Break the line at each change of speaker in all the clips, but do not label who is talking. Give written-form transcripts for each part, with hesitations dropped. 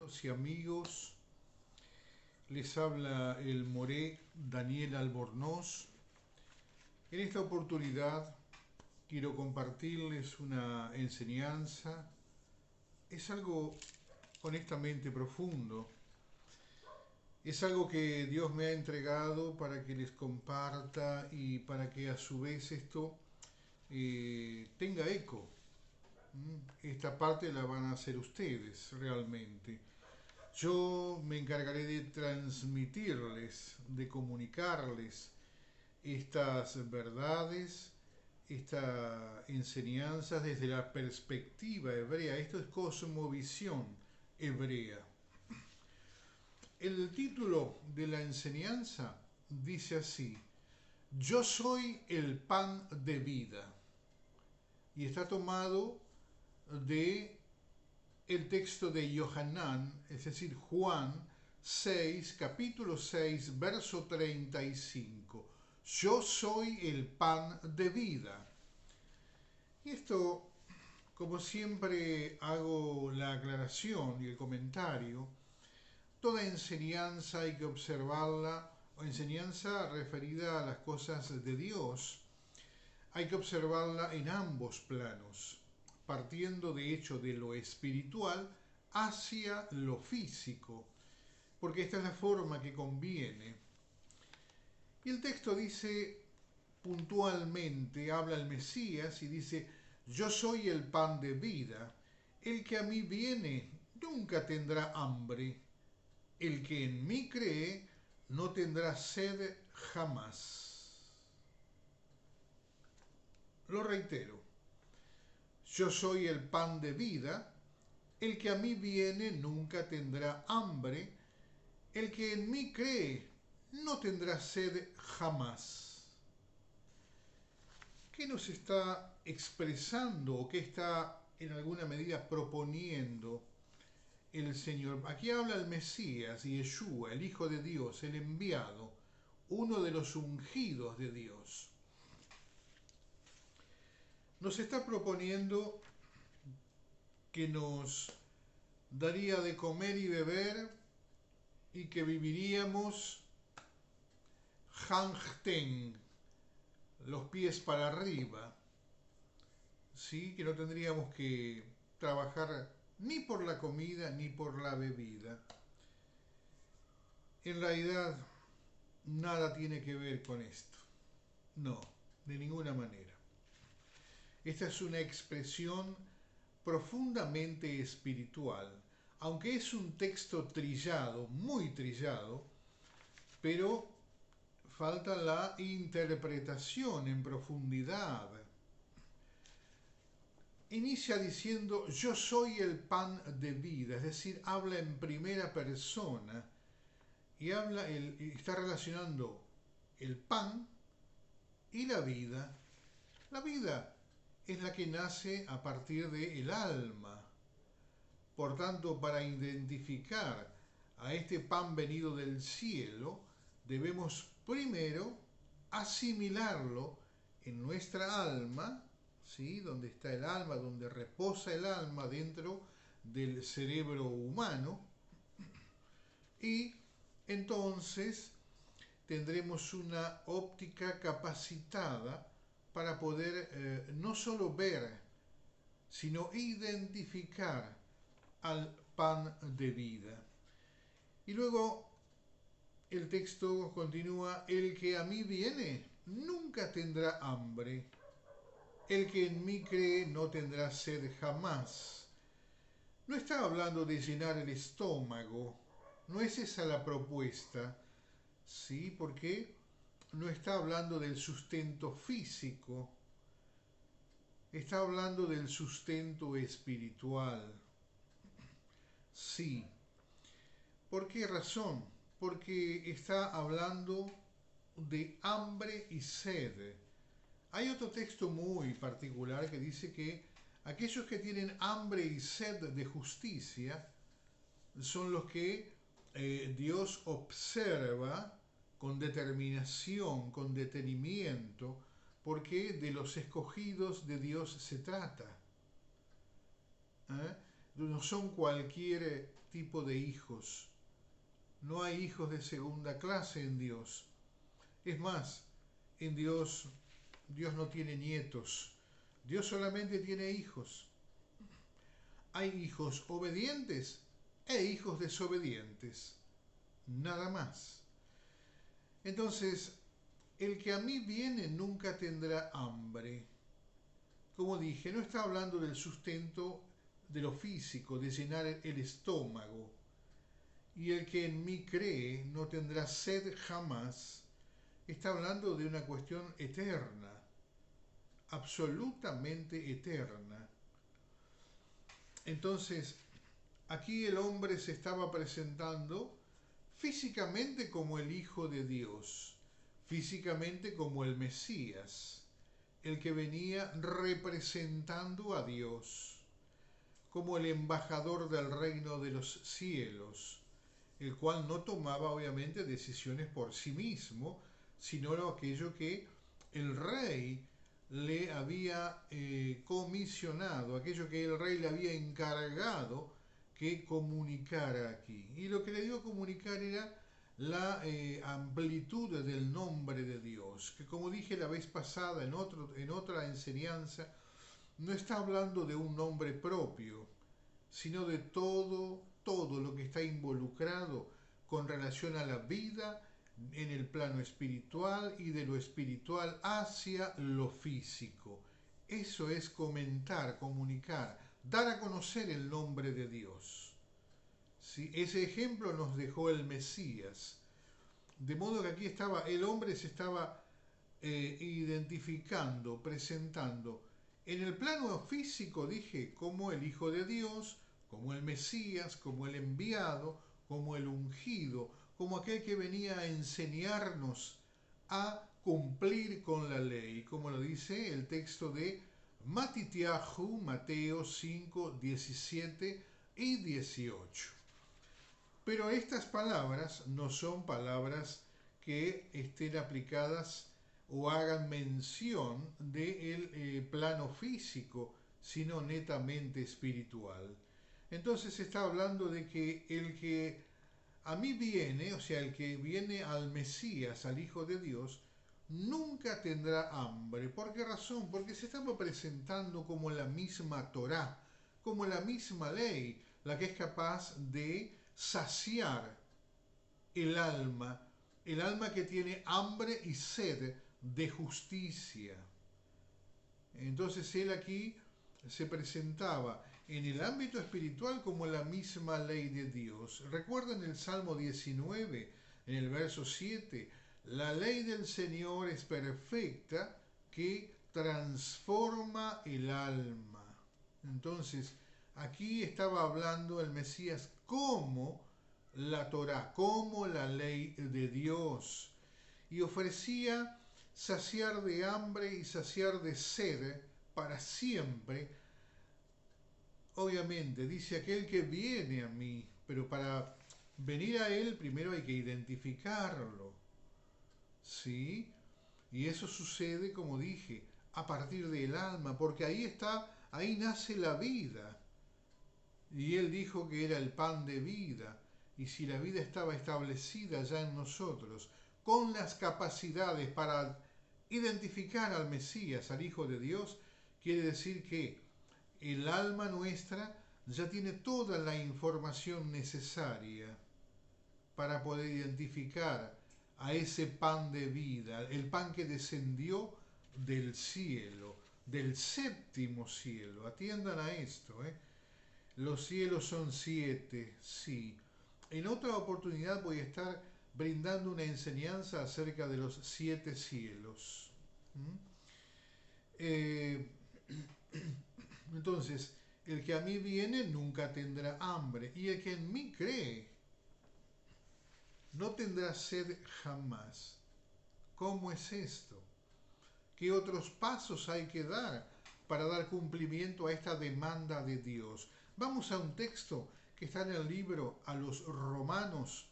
Y amigos, les habla el moré Daniel Albornoz. En esta oportunidad quiero compartirles una enseñanza. Es algo honestamente profundo. Es algo que Dios me ha entregado para que les comparta y para que a su vez esto tenga eco. Esta parte la van a hacer ustedes realmente. Yo me encargaré de transmitirles, de comunicarles estas verdades, esta enseñanza desde la perspectiva hebrea. Esto es cosmovisión hebrea. El título de la enseñanza dice así: Yo soy el pan de vida. Y está tomado de el texto de Yohanan, es decir, Juan 6, capítulo 6, verso 35. Yo soy el pan de vida. Y esto, como siempre hago la aclaración y el comentario, toda enseñanza hay que observarla, o enseñanza referida a las cosas de Dios, hay que observarla en ambos planos, partiendo de hecho de lo espiritual hacia lo físico, porque esta es la forma que conviene. Y el texto dice puntualmente, habla el Mesías y dice: yo soy el pan de vida, el que a mí viene nunca tendrá hambre, el que en mí cree no tendrá sed jamás. Lo reitero: yo soy el pan de vida, el que a mí viene nunca tendrá hambre, el que en mí cree no tendrá sed jamás. ¿Qué nos está expresando o qué está en alguna medida proponiendo el Señor? Aquí habla el Mesías, Yeshua, el Hijo de Dios, el enviado, uno de los ungidos de Dios. Nos está proponiendo que nos daría de comer y beber y que viviríamos hangten, los pies para arriba, ¿sí? Que no tendríamos que trabajar ni por la comida ni por la bebida. En realidad, nada tiene que ver con esto. No, de ninguna manera. Esta es una expresión profundamente espiritual, aunque es un texto trillado, muy trillado, pero falta la interpretación en profundidad. Inicia diciendo: yo soy el pan de vida, es decir, habla en primera persona y está relacionando el pan y la vida. La vida es la que nace a partir del alma. Por tanto, para identificar a este pan venido del cielo, debemos primero asimilarlo en nuestra alma, ¿sí? Donde está el alma, donde reposa el alma dentro del cerebro humano, y entonces tendremos una óptica capacitada para poder no solo ver, sino identificar al pan de vida. Y luego el texto continúa: el que a mí viene nunca tendrá hambre, el que en mí cree no tendrá sed jamás. No está hablando de llenar el estómago, no es esa la propuesta, ¿sí? Porque no está hablando del sustento físico, está hablando del sustento espiritual. Sí. ¿Por qué razón? Porque está hablando de hambre y sed. Hay otro texto muy particular que dice que aquellos que tienen hambre y sed de justicia son los que Dios observa con determinación, con detenimiento, porque de los escogidos de Dios se trata. ¿Eh? no son cualquier tipo de hijos. No hay hijos de segunda clase en Dios. Es más, en Dios no tiene nietos. Dios solamente tiene hijos. Hay hijos obedientes e hijos desobedientes. Nada más. Entonces, el que a mí viene nunca tendrá hambre. Como dije, no está hablando del sustento de lo físico, de llenar el estómago. Y el que en mí cree no tendrá sed jamás. Está hablando de una cuestión eterna, absolutamente eterna. Entonces, aquí el hombre se estaba presentando físicamente como el Hijo de Dios, físicamente como el Mesías, el que venía representando a Dios, como el embajador del reino de los cielos, el cual no tomaba obviamente decisiones por sí mismo, sino aquello que el rey le había comisionado, aquello que el rey le había encargado que comunicara aquí. Y lo que le dio a comunicar era la amplitud del nombre de Dios, que como dije la vez pasada en otra enseñanza, no está hablando de un nombre propio, sino de todo lo que está involucrado con relación a la vida en el plano espiritual y de lo espiritual hacia lo físico. Eso es comentar, comunicar, dar a conocer el nombre de Dios. ¿Sí? Ese ejemplo nos dejó el Mesías. De modo que aquí el hombre se estaba identificando, presentando en el plano físico, dije, como el Hijo de Dios, como el Mesías, como el enviado, como el ungido, como aquel que venía a enseñarnos a cumplir con la ley, como lo dice el texto de Matitiahu, Mateo 5, 17 y 18. Pero estas palabras no son palabras que estén aplicadas o hagan mención del plano físico, sino netamente espiritual. Entonces está hablando de que el que a mí viene, o sea, el que viene al Mesías, al Hijo de Dios, nunca tendrá hambre. ¿Por qué razón? Porque se estaba presentando como la misma Torá, como la misma ley, la que es capaz de saciar el alma que tiene hambre y sed de justicia. Entonces él aquí se presentaba en el ámbito espiritual como la misma ley de Dios. Recuerden el Salmo 19, en el verso 7, la ley del Señor es perfecta que transforma el alma. Entonces, aquí estaba hablando el Mesías como la Torá, como la ley de Dios, y ofrecía saciar de hambre y saciar de sed para siempre. Obviamente, dice aquel que viene a mí, pero para venir a él primero hay que identificarlo, ¿sí? Y eso sucede, como dije, a partir del alma, porque ahí nace la vida. Y él dijo que era el pan de vida, y si la vida estaba establecida ya en nosotros, con las capacidades para identificar al Mesías, al Hijo de Dios, quiere decir que el alma nuestra ya tiene toda la información necesaria para poder identificar a ese pan de vida, el pan que descendió del cielo, del séptimo cielo. Atiendan a esto, Los cielos son 7, sí. En otra oportunidad voy a estar brindando una enseñanza acerca de los 7 cielos. Entonces, el que a mí viene nunca tendrá hambre, y el que en mí cree no tendrá sed jamás. ¿Cómo es esto? ¿Qué otros pasos hay que dar para dar cumplimiento a esta demanda de Dios? Vamos a un texto que está en el libro a los Romanos,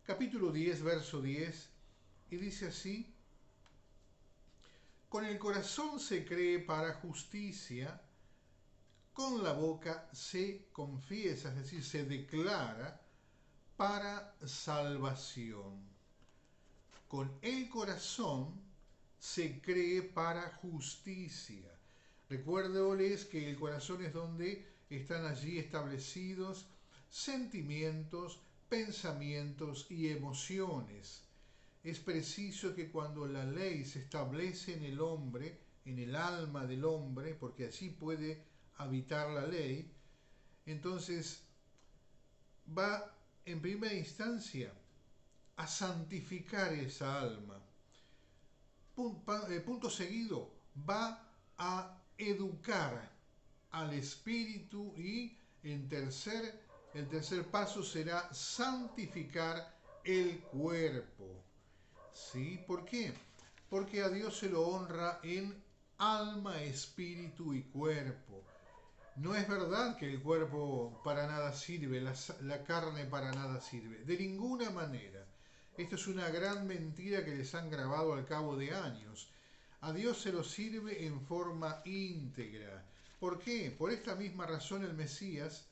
capítulo 10, verso 10, y dice así: con el corazón se cree para justicia, con la boca se confiesa, es decir, se declara para salvación. Con el corazón se cree para justicia. Recuérdoles que el corazón es donde están allí establecidos sentimientos, pensamientos y emociones. Es preciso que cuando la ley se establece en el hombre, en el alma del hombre, porque allí puede habitar la ley, entonces va en primera instancia a santificar esa alma. Punto seguido, va a educar al espíritu y el tercer paso será santificar el cuerpo. ¿Sí? ¿Por qué? Porque a Dios se lo honra en alma, espíritu y cuerpo. No es verdad que el cuerpo para nada sirve, la carne para nada sirve, de ninguna manera. Esto es una gran mentira que les han grabado al cabo de años. A Dios se lo sirve en forma íntegra. ¿Por qué? Por esta misma razón el Mesías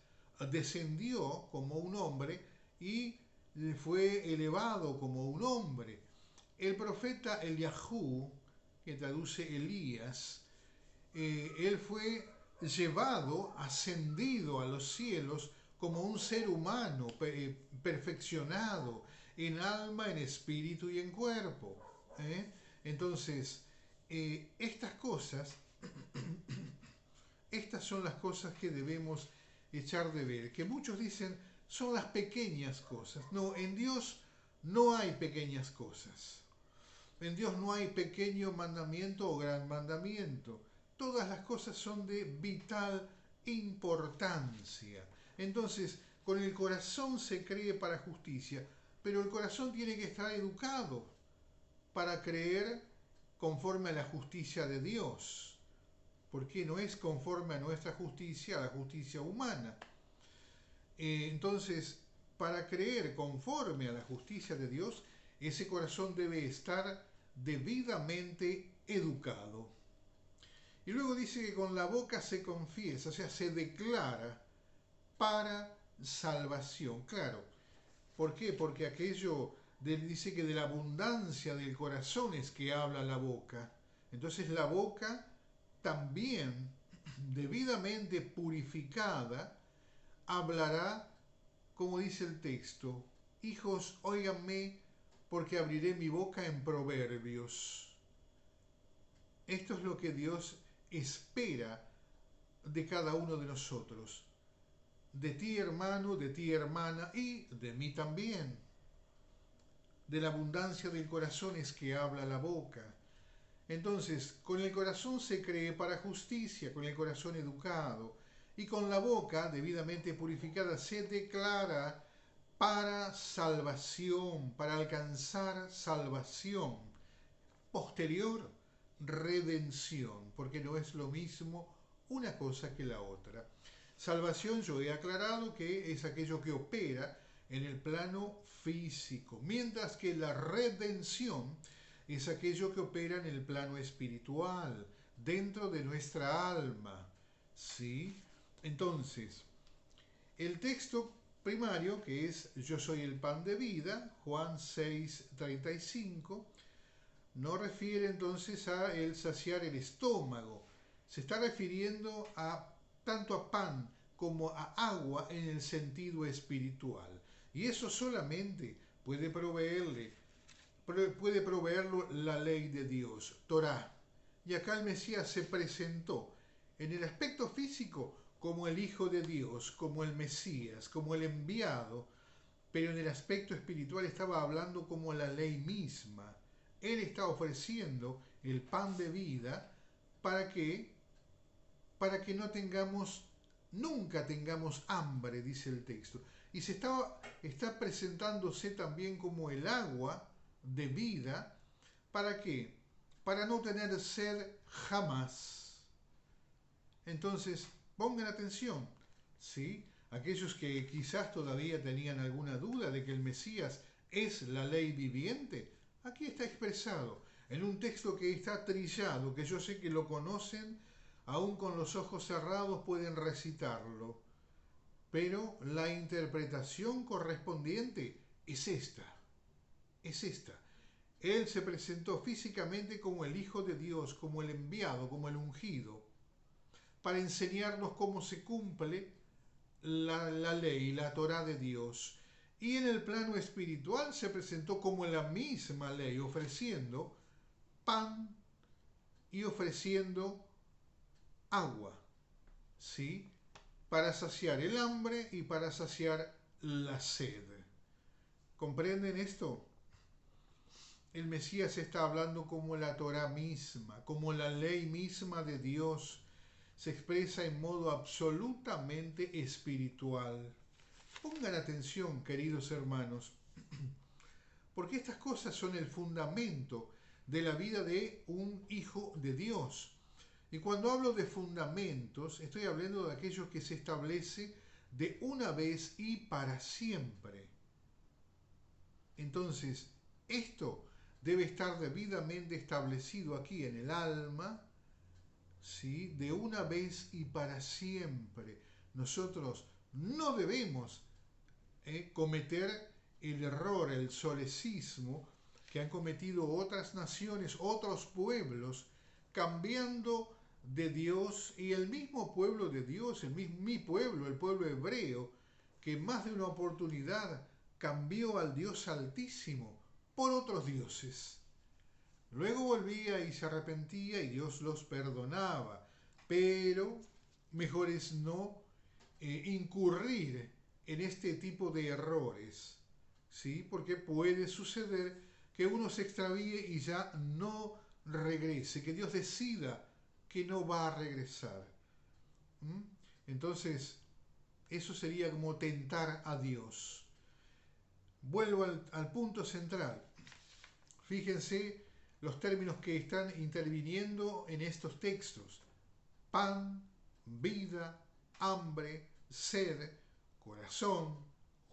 descendió como un hombre y fue elevado como un hombre. El profeta Eliahú, que traduce Elías, él fue llevado, ascendido a los cielos como un ser humano perfeccionado en alma, en espíritu y en cuerpo. Entonces, estas cosas, estas son las cosas que debemos echar de ver, que muchos dicen son las pequeñas cosas. No, en Dios no hay pequeñas cosas. En Dios no hay pequeño mandamiento o gran mandamiento. Todas las cosas son de vital importancia. Entonces, con el corazón se cree para justicia, pero el corazón tiene que estar educado para creer conforme a la justicia de Dios, porque no es conforme a nuestra justicia, a la justicia humana. Entonces, para creer conforme a la justicia de Dios, ese corazón debe estar debidamente educado. Y luego dice que con la boca se confiesa, o sea, se declara para salvación. Claro, ¿por qué? Porque dice que de la abundancia del corazón es que habla la boca. Entonces la boca también, debidamente purificada, hablará, como dice el texto, hijos, óiganme, porque abriré mi boca en proverbios. Esto es lo que Dios espera de cada uno de nosotros. De ti, hermano, de ti, hermana, y de mí también. De la abundancia del corazón es que habla la boca. Entonces, con el corazón se cree para justicia, con el corazón educado, y con la boca, debidamente purificada, se declara para salvación, para alcanzar salvación. Posterior, redención, porque no es lo mismo una cosa que la otra. Salvación, yo he aclarado que es aquello que opera en el plano físico, mientras que la redención es aquello que opera en el plano espiritual, dentro de nuestra alma. ¿Sí? Entonces, el texto primario, que es yo soy el pan de vida, Juan 6:35, no refiere entonces a el saciar el estómago. Se está refiriendo tanto a pan como a agua en el sentido espiritual. Y eso solamente puede proveerlo la ley de Dios, Torá. Y acá el Mesías se presentó en el aspecto físico como el Hijo de Dios, como el Mesías, como el enviado, pero en el aspecto espiritual estaba hablando como la ley misma. Él está ofreciendo el pan de vida para que nunca tengamos hambre, dice el texto. Y está presentándose también como el agua de vida. ¿Para qué? Para no tener sed jamás. Entonces, pongan atención, ¿sí? Aquellos que quizás todavía tenían alguna duda de que el Mesías es la ley viviente, aquí está expresado en un texto que está trillado, que yo sé que lo conocen aún con los ojos cerrados pueden recitarlo, pero la interpretación correspondiente es esta, es esta. Él se presentó físicamente como el Hijo de Dios, como el enviado, como el ungido, para enseñarnos cómo se cumple la ley, la Torá de Dios. Y en el plano espiritual se presentó como la misma ley, ofreciendo pan y ofreciendo agua, ¿sí? Para saciar el hambre y para saciar la sed. ¿Comprenden esto? El Mesías está hablando como la Torá misma, como la ley misma de Dios, se expresa en modo absolutamente espiritual. Pongan atención, queridos hermanos, porque estas cosas son el fundamento de la vida de un hijo de Dios. Y cuando hablo de fundamentos, estoy hablando de aquello que se establece de una vez y para siempre. Entonces, esto debe estar debidamente establecido aquí en el alma, ¿sí? De una vez y para siempre. Nosotros no debemos cometer el error, el solecismo que han cometido otras naciones, otros pueblos, cambiando de Dios, y el mismo pueblo de Dios, mi pueblo, el pueblo hebreo, que más de una oportunidad cambió al Dios Altísimo por otros dioses. Luego volvía y se arrepentía y Dios los perdonaba, pero mejor es no incurrir en este tipo de errores, ¿sí? Porque puede suceder que uno se extravíe y ya no regrese, que Dios decida que no va a regresar. ¿Mm? Entonces, eso sería como tentar a Dios. Vuelvo al punto central. Fíjense los términos que están interviniendo en estos textos: pan, vida, hambre, sed, corazón,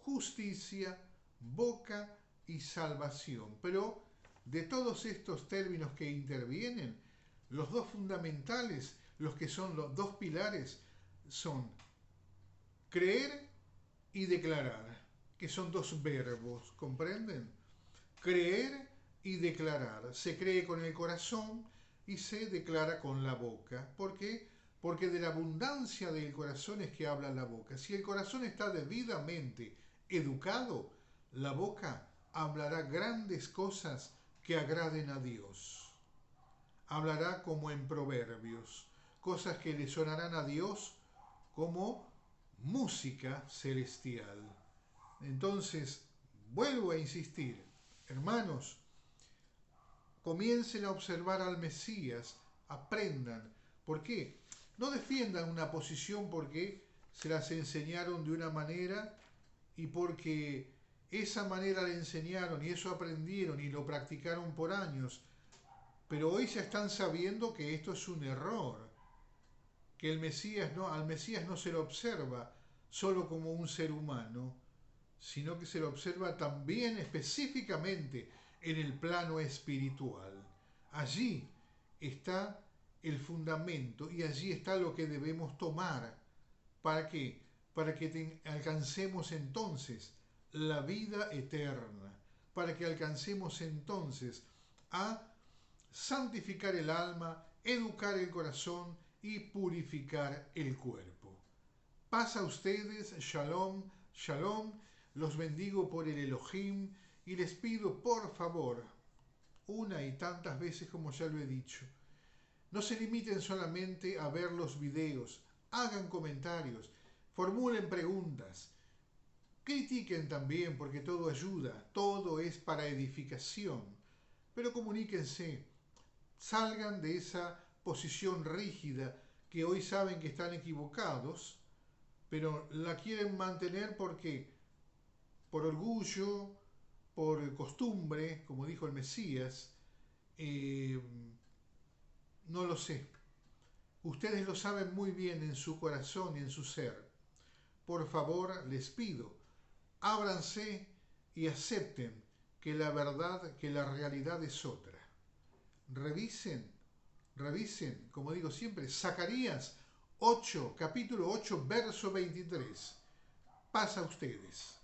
justicia, boca y salvación. Pero de todos estos términos que intervienen, los dos fundamentales, los que son los dos pilares, son creer y declarar, que son dos verbos, ¿comprenden? Creer y declarar. Se cree con el corazón y se declara con la boca. ¿Por qué? Porque de la abundancia del corazón es que habla la boca. Si el corazón está debidamente educado, la boca hablará grandes cosas que agraden a Dios. Hablará como en Proverbios, cosas que le sonarán a Dios como música celestial. Entonces, vuelvo a insistir, hermanos, comiencen a observar al Mesías, aprendan. ¿Por qué? No defiendan una posición porque se las enseñaron de una manera y porque esa manera la enseñaron y eso aprendieron y lo practicaron por años, pero hoy ya están sabiendo que esto es un error, que al Mesías no se lo observa solo como un ser humano, sino que se lo observa también específicamente en el plano espiritual. Allí está el fundamento y allí está lo que debemos tomar. ¿Para qué? Para que alcancemos entonces la vida eterna, para que alcancemos entonces a santificar el alma, educar el corazón y purificar el cuerpo. Paz a ustedes, shalom, shalom. Los bendigo por el Elohim y les pido, por favor, una y tantas veces como ya lo he dicho, no se limiten solamente a ver los videos, hagan comentarios, formulen preguntas, critiquen también porque todo ayuda, todo es para edificación, pero comuníquense, salgan de esa posición rígida que hoy saben que están equivocados, pero la quieren mantener porque por orgullo, por costumbre, como dijo el Mesías, no lo sé. Ustedes lo saben muy bien en su corazón y en su ser. Por favor, les pido, ábranse y acepten que la verdad, que la realidad es otra. Revisen, revisen, como digo siempre, Zacarías 8, capítulo 8, verso 23. Pasa a ustedes.